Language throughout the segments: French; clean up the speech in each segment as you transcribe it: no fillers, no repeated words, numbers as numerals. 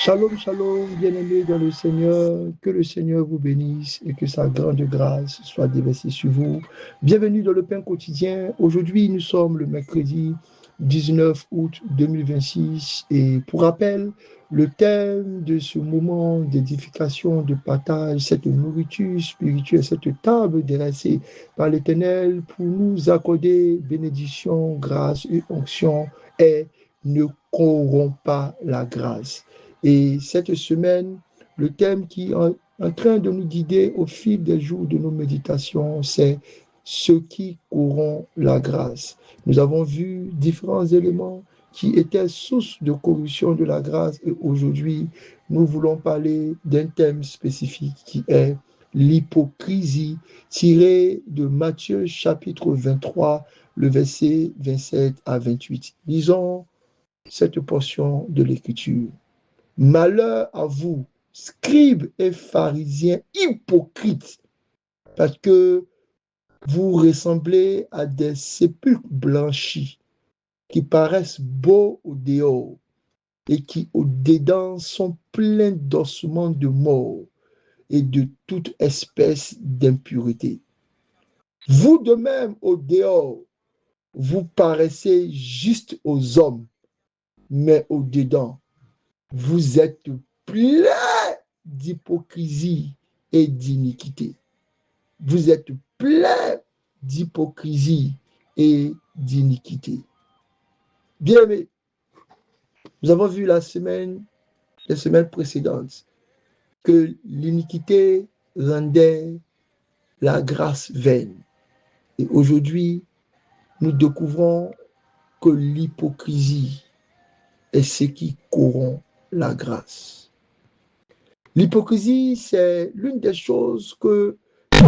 Shalom, shalom, bien-aimés dans le Seigneur, que le Seigneur vous bénisse et que sa grande grâce soit déversée sur vous. Bienvenue dans le pain quotidien. Aujourd'hui, nous sommes le mercredi 19 août 2026 et pour rappel, le thème de ce moment d'édification, de partage, cette nourriture spirituelle, cette table dressée par l'Éternel pour nous accorder bénédiction, grâce et onction est ne corrompt pas la grâce. Et cette semaine, le thème qui est en train de nous guider au fil des jours de nos méditations, c'est ce qui corrompt la grâce. Nous avons vu différents éléments qui étaient source de corruption de la grâce et aujourd'hui, nous voulons parler d'un thème spécifique qui est l'hypocrisie tiré de Matthieu chapitre 23, le verset 27 à 28. Lisons cette portion de l'Écriture. Malheur à vous, scribes et pharisiens hypocrites, parce que vous ressemblez à des sépulcres blanchis qui paraissent beaux au dehors et qui au dedans sont pleins d'ossements de mort et de toute espèce d'impureté. Vous de même au dehors, vous paraissez juste aux hommes, mais au dedans, vous êtes plein d'hypocrisie et d'iniquité. Vous êtes plein d'hypocrisie et d'iniquité. Bien aimé, nous avons vu les semaines précédentes, que l'iniquité rendait la grâce vaine. Et aujourd'hui, nous découvrons que l'hypocrisie est ce qui corrompt la grâce. L'hypocrisie, c'est l'une des choses que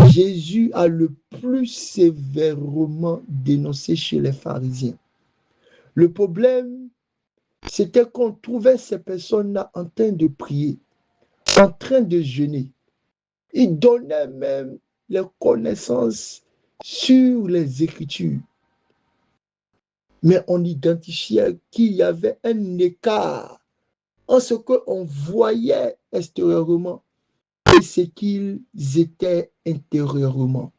Jésus a le plus sévèrement dénoncé chez les pharisiens. Le problème, c'était qu'on trouvait ces personnes-là en train de prier, en train de jeûner. Ils donnaient même les connaissances sur les Écritures. Mais on identifiait qu'il y avait un écart en ce qu'on voyait extérieurement et ce qu'ils étaient intérieurement.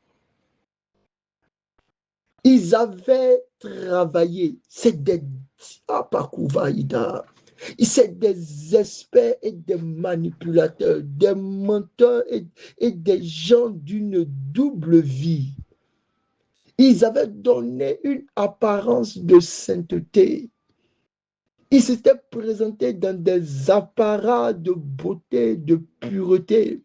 Ils avaient travaillé. C'est des experts et des manipulateurs, des menteurs et des gens d'une double vie. Ils avaient donné une apparence de sainteté. Ils s'étaient présentés dans des apparats de beauté, de pureté.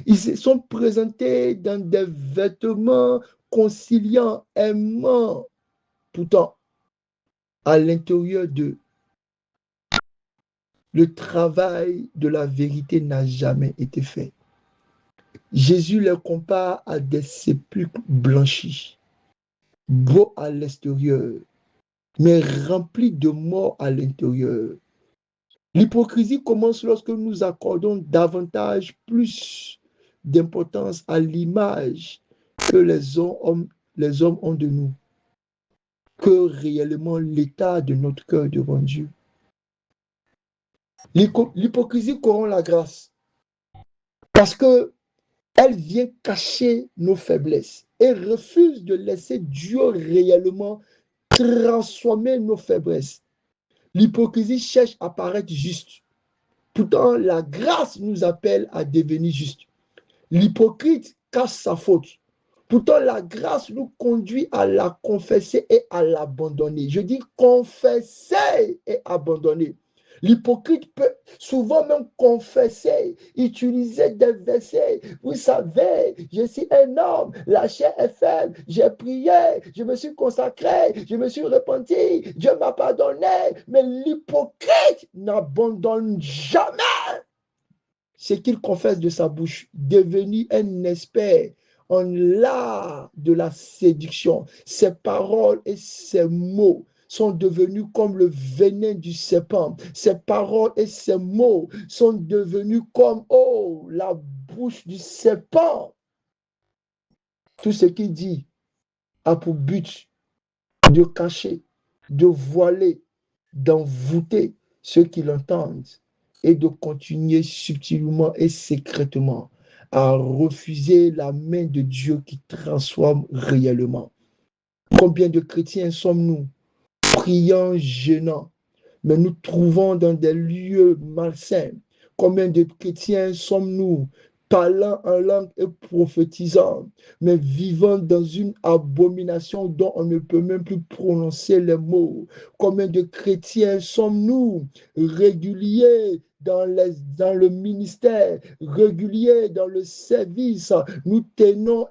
Ils se sont présentés dans des vêtements conciliants, aimants. Pourtant, à l'intérieur d'eux, le travail de la vérité n'a jamais été fait. Jésus les compare à des sépulcres blanchis, beaux à l'extérieur, mais remplis de mort à l'intérieur. L'hypocrisie commence lorsque nous accordons plus d'importance à l'image que les hommes ont de nous, que réellement l'état de notre cœur devant Dieu. L'hypocrisie corrompt la grâce parce qu'elle vient cacher nos faiblesses et refuse de laisser Dieu réellement transformer nos faiblesses. L'hypocrisie cherche à paraître juste. Pourtant, la grâce nous appelle à devenir juste. L'hypocrite cache sa faute. Pourtant, la grâce nous conduit à la confesser et à l'abandonner. Je dis confesser et abandonner. L'hypocrite peut souvent même confesser, utiliser des versets. Vous savez, je suis un homme, la chair est faible, j'ai prié, je me suis consacré, je me suis repenti, Dieu m'a pardonné. Mais l'hypocrite n'abandonne jamais ce qu'il confesse de sa bouche, devenu un expert en l'art de la séduction. Ses paroles et ses mots sont devenus comme le venin du serpent. Ses paroles et ses mots sont devenus comme, la bouche du serpent. Tout ce qu'il dit a pour but de cacher, de voiler, d'envoûter ceux qui l'entendent et de continuer subtilement et secrètement à refuser la main de Dieu qui transforme réellement. Combien de chrétiens sommes-nous, priants, gênants, mais nous trouvons dans des lieux malsains? Combien de chrétiens sommes-nous, parlant en langue et prophétisant, mais vivant dans une abomination dont on ne peut même plus prononcer les mots? Combien de chrétiens sommes-nous, réguliers dans le ministère, réguliers dans le service? Nous tenons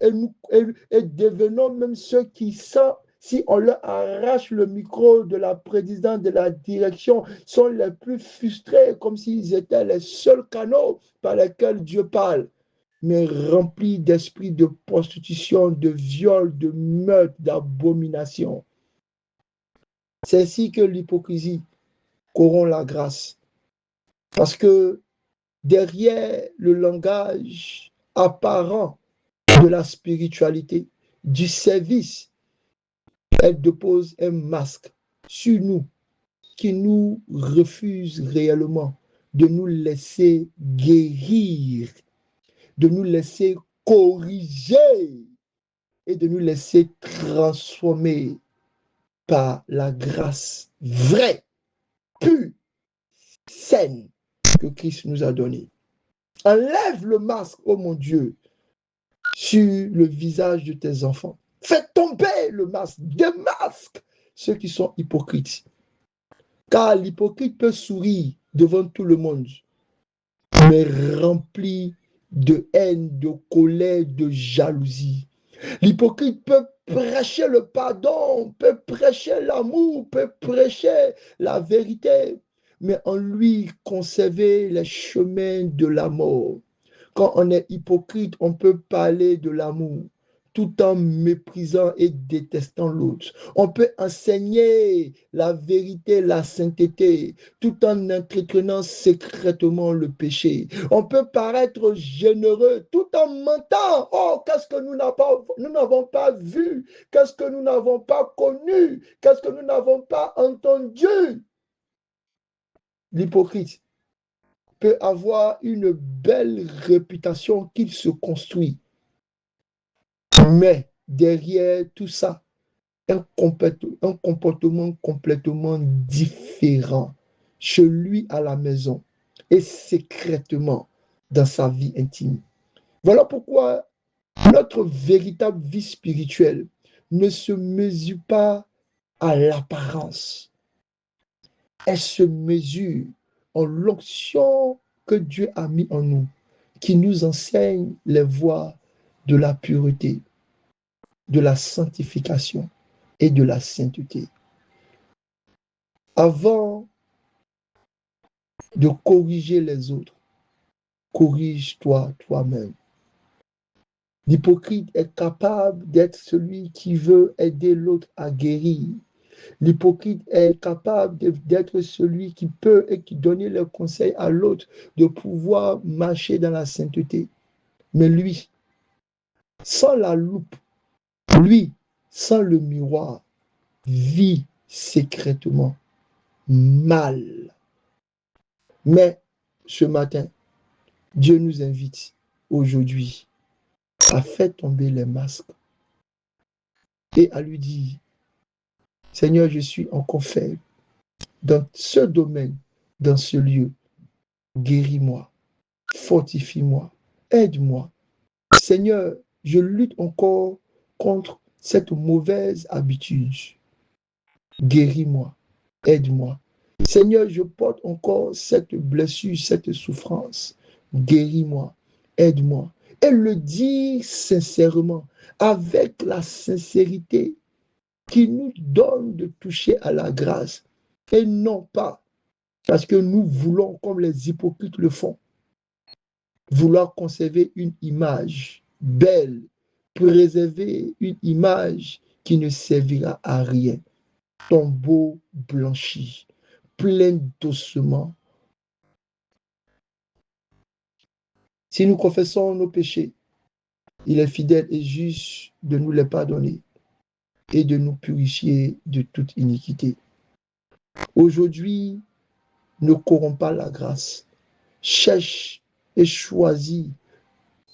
et devenons même ceux qui sont, si on leur arrache le micro de la présidence, de la direction, sont les plus frustrés, comme s'ils étaient les seuls canaux par lesquels Dieu parle, mais remplis d'esprit de prostitution, de viol, de meurtre, d'abomination. C'est ainsi que l'hypocrisie corrompt la grâce. Parce que derrière le langage apparent de la spiritualité, du service, elle dépose un masque sur nous qui nous refuse réellement de nous laisser guérir, de nous laisser corriger et de nous laisser transformer par la grâce vraie, pure, saine que Christ nous a donnée. Enlève le masque, oh mon Dieu, sur le visage de tes enfants. Fais tomber le masque, démasque ceux qui sont hypocrites. Car l'hypocrite peut sourire devant tout le monde, mais rempli de haine, de colère, de jalousie. L'hypocrite peut prêcher le pardon, peut prêcher l'amour, peut prêcher la vérité, mais en lui conserver les chemins de la mort. Quand on est hypocrite, on peut parler de l'amour tout en méprisant et détestant l'autre. On peut enseigner la vérité, la sainteté, tout en entretenant secrètement le péché. On peut paraître généreux tout en mentant. Oh, qu'est-ce que nous n'avons pas vu? Qu'est-ce que nous n'avons pas connu? Qu'est-ce que nous n'avons pas entendu? L'hypocrite peut avoir une belle réputation qu'il se construit. Mais derrière tout ça, un comportement complètement différent chez lui à la maison et secrètement dans sa vie intime. Voilà pourquoi notre véritable vie spirituelle ne se mesure pas à l'apparence. Elle se mesure en l'onction que Dieu a mis en nous, qui nous enseigne les voies de la pureté, de la sanctification et de la sainteté. Avant de corriger les autres, corrige-toi toi-même. L'hypocrite est capable d'être celui qui veut aider l'autre à guérir. L'hypocrite est capable d'être celui qui peut et qui donne le conseil à l'autre de pouvoir marcher dans la sainteté. Mais lui, sans la loupe, lui, sans le miroir, vit secrètement mal. Mais ce matin, Dieu nous invite aujourd'hui à faire tomber les masques et à lui dire, Seigneur, je suis encore faible dans ce domaine, dans ce lieu. Guéris-moi, fortifie-moi, aide-moi. Seigneur, je lutte encore contre cette mauvaise habitude. Guéris-moi, aide-moi. Seigneur, je porte encore cette blessure, cette souffrance. Guéris-moi, aide-moi. Et le dire sincèrement, avec la sincérité qui nous donne de toucher à la grâce. Et non pas parce que nous voulons, comme les hypocrites le font, vouloir conserver une image belle, préserver une image qui ne servira à rien. Tombeau blanchi, plein d'ossements. Si nous confessons nos péchés, il est fidèle et juste de nous les pardonner et de nous purifier de toute iniquité. Aujourd'hui, ne corromps pas la grâce. cherche et choisis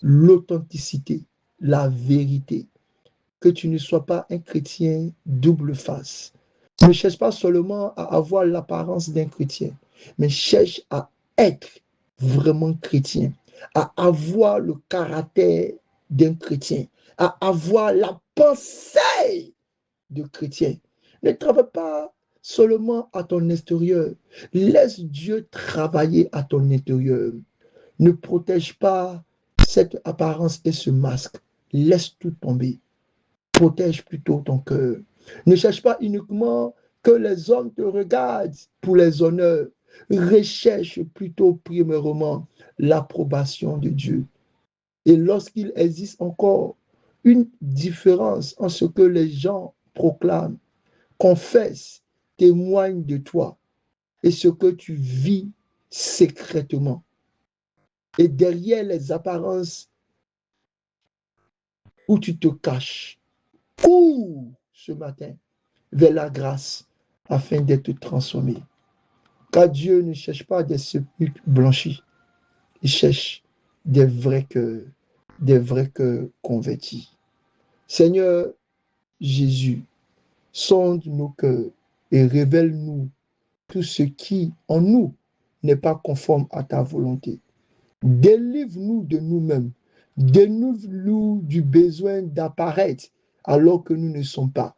l'authenticité, la vérité. Que tu ne sois pas un chrétien double face. Ne cherche pas seulement à avoir l'apparence d'un chrétien, mais cherche à être vraiment chrétien, à avoir le caractère d'un chrétien, à avoir la pensée de chrétien. Ne travaille pas seulement à ton extérieur. Laisse Dieu travailler à ton intérieur. Ne protège pas cette apparence et ce masque. Laisse tout tomber. Protège plutôt ton cœur. Ne cherche pas uniquement que les hommes te regardent pour les honneurs. Recherche plutôt premièrement l'approbation de Dieu. Et lorsqu'il existe encore une différence en ce que les gens proclament, confessent, témoignent de toi et ce que tu vis secrètement. Et derrière les apparences où tu te caches, cours ce matin vers la grâce afin d'être transformé. Car Dieu ne cherche pas des sépulcres blanchis, il cherche des vrais cœurs convertis. Seigneur Jésus, sonde nos cœurs et révèle-nous tout ce qui en nous n'est pas conforme à ta volonté. Délivre-nous de nous-mêmes. Délivre-nous du besoin d'apparaître alors que nous ne sommes pas.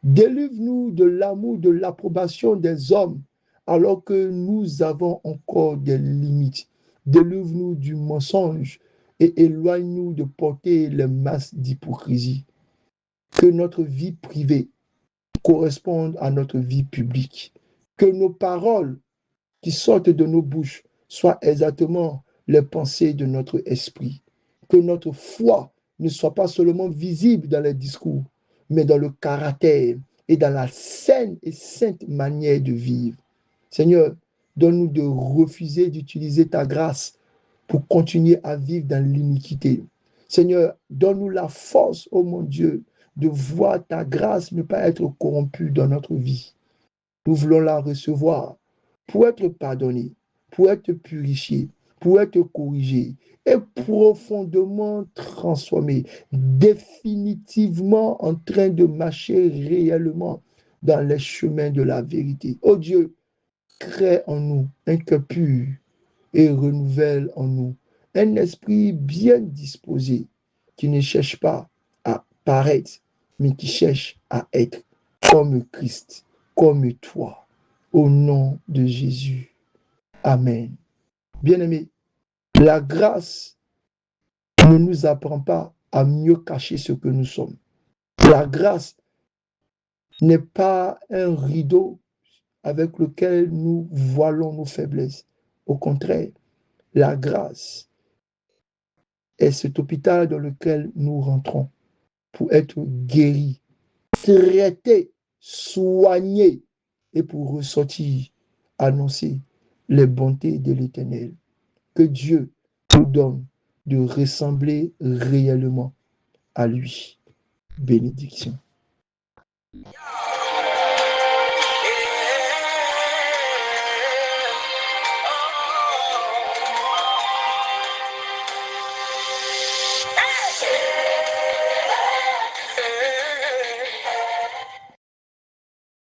Délivre-nous de l'amour, de l'approbation des hommes alors que nous avons encore des limites. Délivre-nous du mensonge et éloigne-nous de porter les masques d'hypocrisie. Que notre vie privée corresponde à notre vie publique. Que nos paroles qui sortent de nos bouches soient exactement les pensées de notre esprit. Que notre foi ne soit pas seulement visible dans les discours, mais dans le caractère et dans la saine et sainte manière de vivre. Seigneur, donne-nous de refuser d'utiliser ta grâce pour continuer à vivre dans l'iniquité. Seigneur, donne-nous la force, oh mon Dieu, de voir ta grâce ne pas être corrompue dans notre vie. Nous voulons la recevoir pour être pardonnés, pour être purifiés, pour être corrigés et profondément transformés, définitivement en train de marcher réellement dans les chemins de la vérité. Oh Dieu, crée en nous un cœur pur et renouvelle en nous un esprit bien disposé qui ne cherche pas à paraître, mais qui cherche à être comme Christ, comme toi. Au nom de Jésus. Amen. Bien-aimés, la grâce ne nous apprend pas à mieux cacher ce que nous sommes. La grâce n'est pas un rideau avec lequel nous voilons nos faiblesses. Au contraire, la grâce est cet hôpital dans lequel nous rentrons pour être guéris, traités, soignés et pour ressortir, annoncer les bontés de l'Éternel. Que Dieu nous donne de ressembler réellement à lui. Bénédiction.